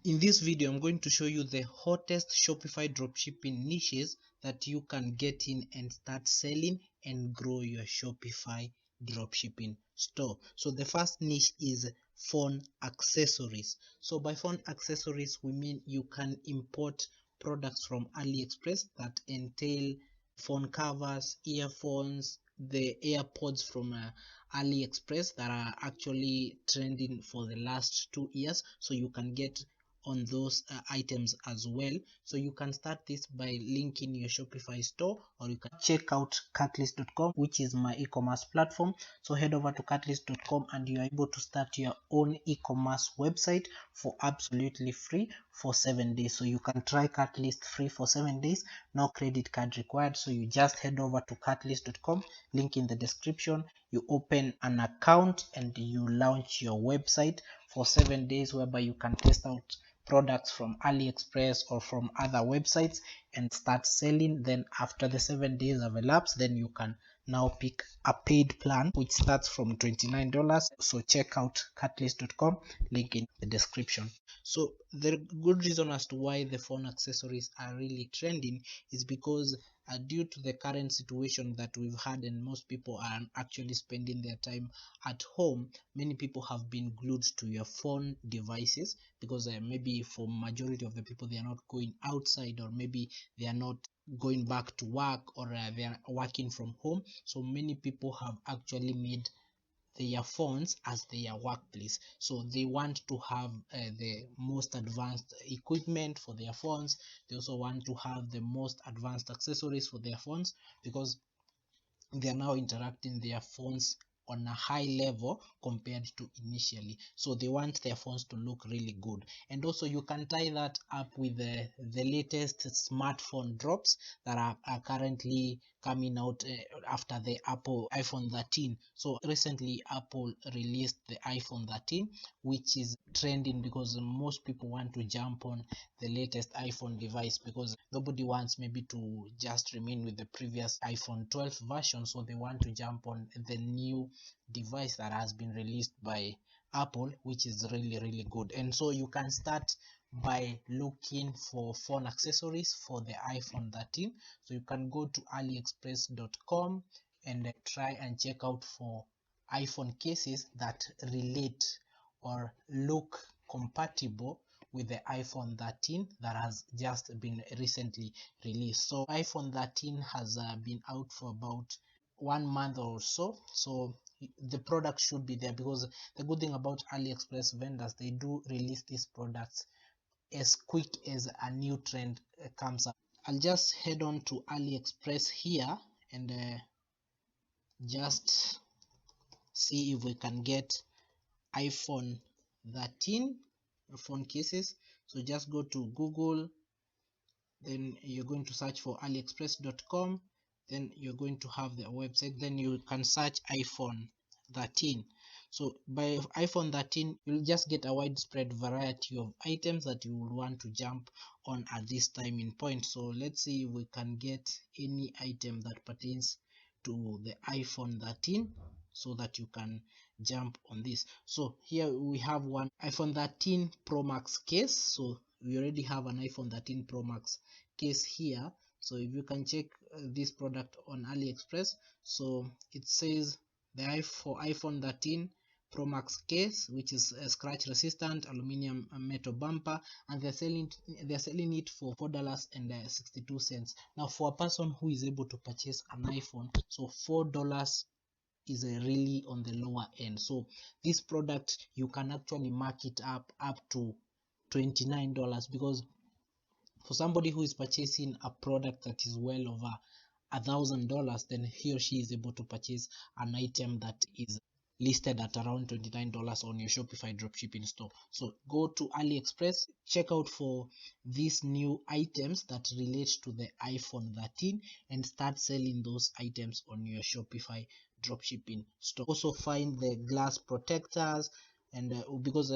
In this video, I'm going to show you the hottest Shopify dropshipping niches that you can get in and start selling and grow your Shopify dropshipping store. So the first niche is phone accessories. So by phone accessories, we mean you can import products from AliExpress that entail phone covers, earphones, the AirPods from AliExpress that are actually trending for the last 2 years. So you can get on those items as well. So you can start this by linking your Shopify store, or you can check out catalyst.com, which is my e-commerce platform. So head over to catalyst.com and you are able to start your own e-commerce website for absolutely free for 7 days. So you can try Catalyst free for 7 days, no credit card required. So you just head over to catalyst.com, link in the description, you open an account and you launch your website for 7 days, whereby you can test out products from AliExpress or from other websites and start selling. Then after the 7 days have elapsed, then you can now pick a paid plan which starts from $29. So check out catalyst.com, link in the description. So the good reason as to why the phone accessories are really trending is because due to the current situation that we've had, and most people are actually spending their time at home, many people have been glued to your phone devices because maybe for majority of the people, they are not going outside, or maybe they are not going back to work, or they are working from home. So many people have actually made their phones as their workplace. So they want to have the most advanced equipment for their phones. They also want to have the most advanced accessories for their phones, because they are now interacting their phones on a high level compared to initially. So they want their phones to look really good. And also you can tie that up with the latest smartphone drops that are currently coming out after the Apple iPhone 13. So recently Apple released the iPhone 13, which is trending because most people want to jump on the latest iPhone device, because nobody wants maybe to just remain with the previous iPhone 12 version. So they want to jump on the new device that has been released by Apple, which is really good. And so you can start by looking for phone accessories for the iPhone 13. So you can go to aliexpress.com and try and check out for iPhone cases that relate or look compatible with the iPhone 13 that has just been recently released. So iPhone 13 has been out for about 1 month or so. So the product should be there, because the good thing about AliExpress vendors, they do release these products as quick as a new trend comes up. I'll just head on to AliExpress here and just see if we can get iPhone 13 phone cases. So just go to Google, then you're going to search for aliexpress.com, then you're going to have the website, then you can search iPhone 13. So by iPhone 13, you'll just get a widespread variety of items that you will want to jump on at this time in point. So let's see if we can get any item that pertains to the iPhone 13 so that you can jump on this. So here we have one iPhone 13 Pro Max case. So we already have an iPhone 13 Pro Max case here. So if you can check this product on AliExpress, so it says the iPhone 13 Pro Max case, which is a scratch resistant aluminum metal bumper, and they're selling it for $4.62. Now for a person who is able to purchase an iPhone, so $4 is really on the lower end. So this product, you can actually mark it up to $29, because for somebody who is purchasing a product that is well over $1,000, then he or she is able to purchase an item that is listed at around $29 on your Shopify dropshipping store. So go to AliExpress, check out for these new items that relate to the iPhone 13, and start selling those items on your Shopify dropshipping store. Also find the glass protectors, and because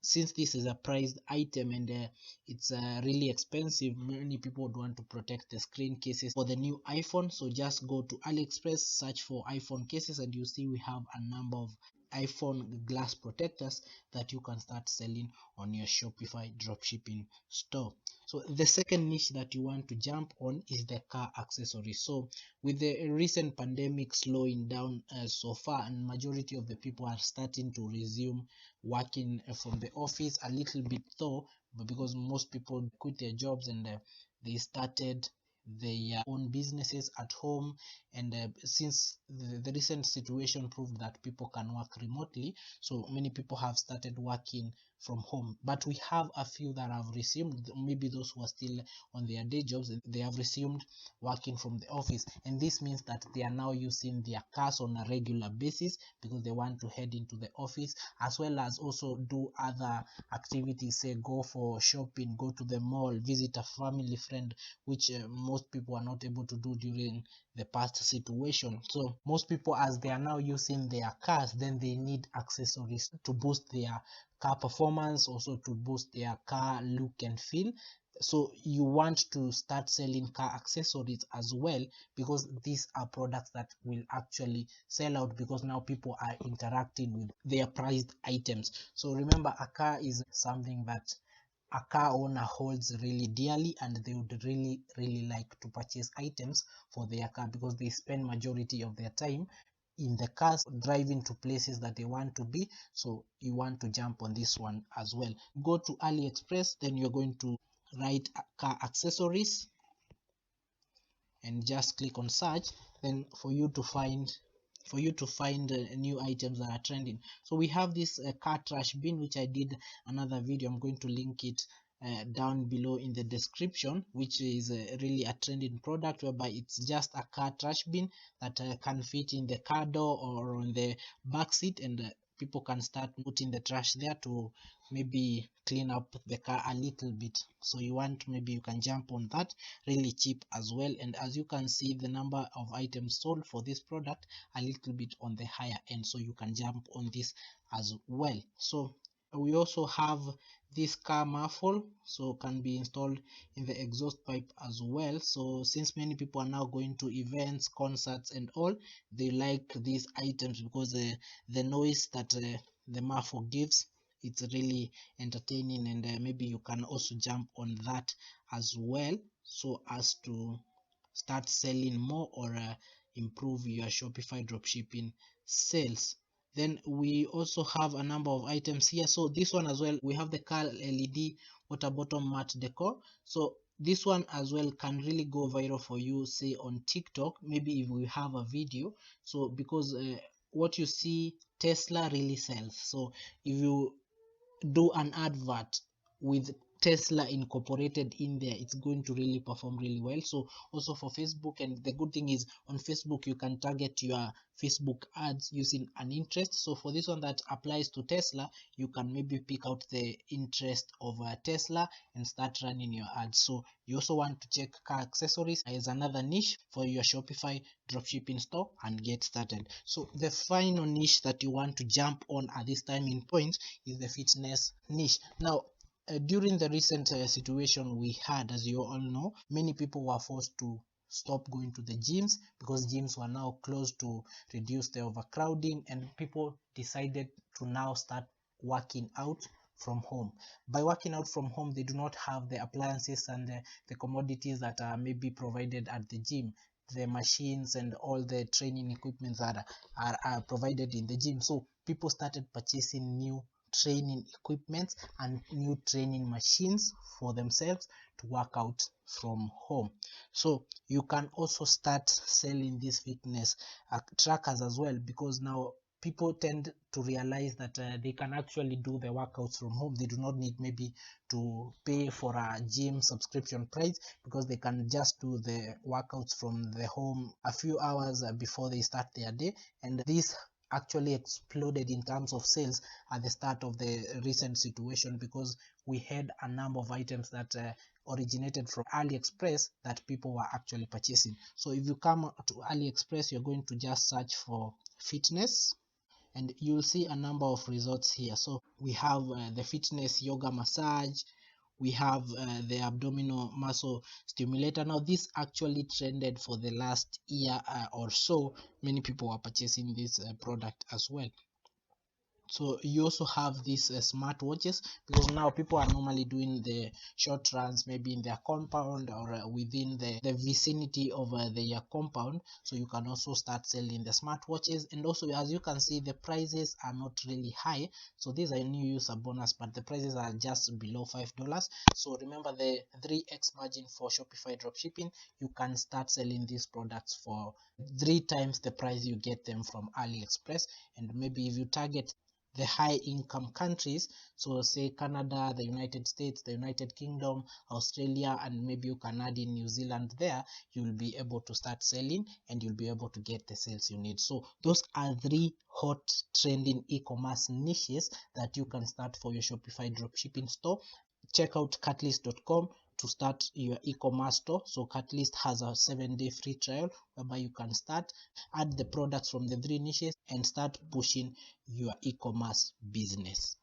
since this is a prized item and it's really expensive, many people would want to protect the screen cases for the new iPhone. So just go to AliExpress, search for iPhone cases, and you see we have a number of iPhone glass protectors that you can start selling on your Shopify dropshipping store. So the second niche that you want to jump on is the car accessories. So with the recent pandemic slowing down so far, and majority of the people are starting to resume working from the office a little bit though, but because most people quit their jobs and they started their own businesses at home, and since the recent situation proved that people can work remotely, so many people have started working from home. But we have a few that have resumed, maybe those who are still on their day jobs, they have resumed working from the office, and this means that they are now using their cars on a regular basis because they want to head into the office, as well as also do other activities, say go for shopping, go to the mall, visit a family friend, which most people are not able to do during the past situation. So most people, as they are now using their cars, then they need accessories to boost their car performance, also to boost their car look and feel. So you want to start selling car accessories as well, because these are products that will actually sell out, because now people are interacting with their prized items. So remember, a car is something that a car owner holds really dearly, and they would really like to purchase items for their car because they spend majority of their time in the cars, driving to places that they want to be. So you want to jump on this one as well. Go to AliExpress, then you're going to write car accessories and just click on search, then for you to find new items that are trending. So we have this car trash bin, which I did another video. I'm going to link it down below in the description, which is really a trending product, whereby it's just a car trash bin that can fit in the car door or on the back seat, and people can start putting the trash there to maybe clean up the car a little bit. So you want, maybe you can jump on that, really cheap as well. And as you can see, the number of items sold for this product a little bit on the higher end, so you can jump on this as well. So we also have this car muffle, so can be installed in the exhaust pipe as well. So since many people are now going to events, concerts and all, they like these items because the noise that the muffle gives, it's really entertaining, and maybe you can also jump on that as well, so as to start selling more, or improve your Shopify dropshipping sales. Then we also have a number of items here. So this one as well, we have the car LED water bottom mat decor. So this one as well can really go viral for you, say on TikTok, maybe if we have a video. So because what you see, Tesla really sells. So if you do an advert with Tesla incorporated in there, it's going to really perform really well. So also for Facebook, and the good thing is on Facebook you can target your Facebook ads using an interest. So for this one that applies to Tesla, you can maybe pick out the interest of Tesla and start running your ads. So you also want to check car accessories as another niche for your Shopify dropshipping store and get started. So the final niche that you want to jump on at this time in point is the fitness niche. Now during the recent situation we had, as you all know, many people were forced to stop going to the gyms because gyms were now closed to reduce the overcrowding, and people decided to now start working out from home. By working out from home, they do not have the appliances and the commodities that are maybe provided at the gym, the machines and all the training equipment that are provided in the gym. So people started purchasing new training equipment and new training machines for themselves to work out from home. So you can also start selling these fitness trackers as well, because now people tend to realize that they can actually do the workouts from home. They do not need maybe to pay for a gym subscription price, because they can just do the workouts from the home a few hours before they start their day. And this actually exploded in terms of sales at the start of the recent situation, because we had a number of items that originated from AliExpress that people were actually purchasing. So if you come to AliExpress, you're going to just search for fitness, and you'll see a number of results here. So we have the fitness yoga massage, we have the abdominal muscle stimulator. Now this actually trended for the last year or so. Many people are purchasing this product as well. So you also have these smart watches, because now people are normally doing the short runs maybe in their compound or within the vicinity of their compound. So you can also start selling the smart watches. And also, as you can see, the prices are not really high. So these are new user bonus, but the prices are just below $5. So remember the 3x margin for Shopify dropshipping. You can start selling these products for 3 times the price you get them from AliExpress. And maybe if you target the high income countries, so say Canada, the United States, the United Kingdom, Australia, and maybe you can add in New Zealand there, you'll be able to start selling and you'll be able to get the sales you need. So those are 3 hot trending e-commerce niches that you can start for your Shopify dropshipping store. Check out catalyst.com to start your e-commerce store. So Catalyst has a 7-day free trial whereby you can start, add the products from the 3 niches and start pushing your e-commerce business.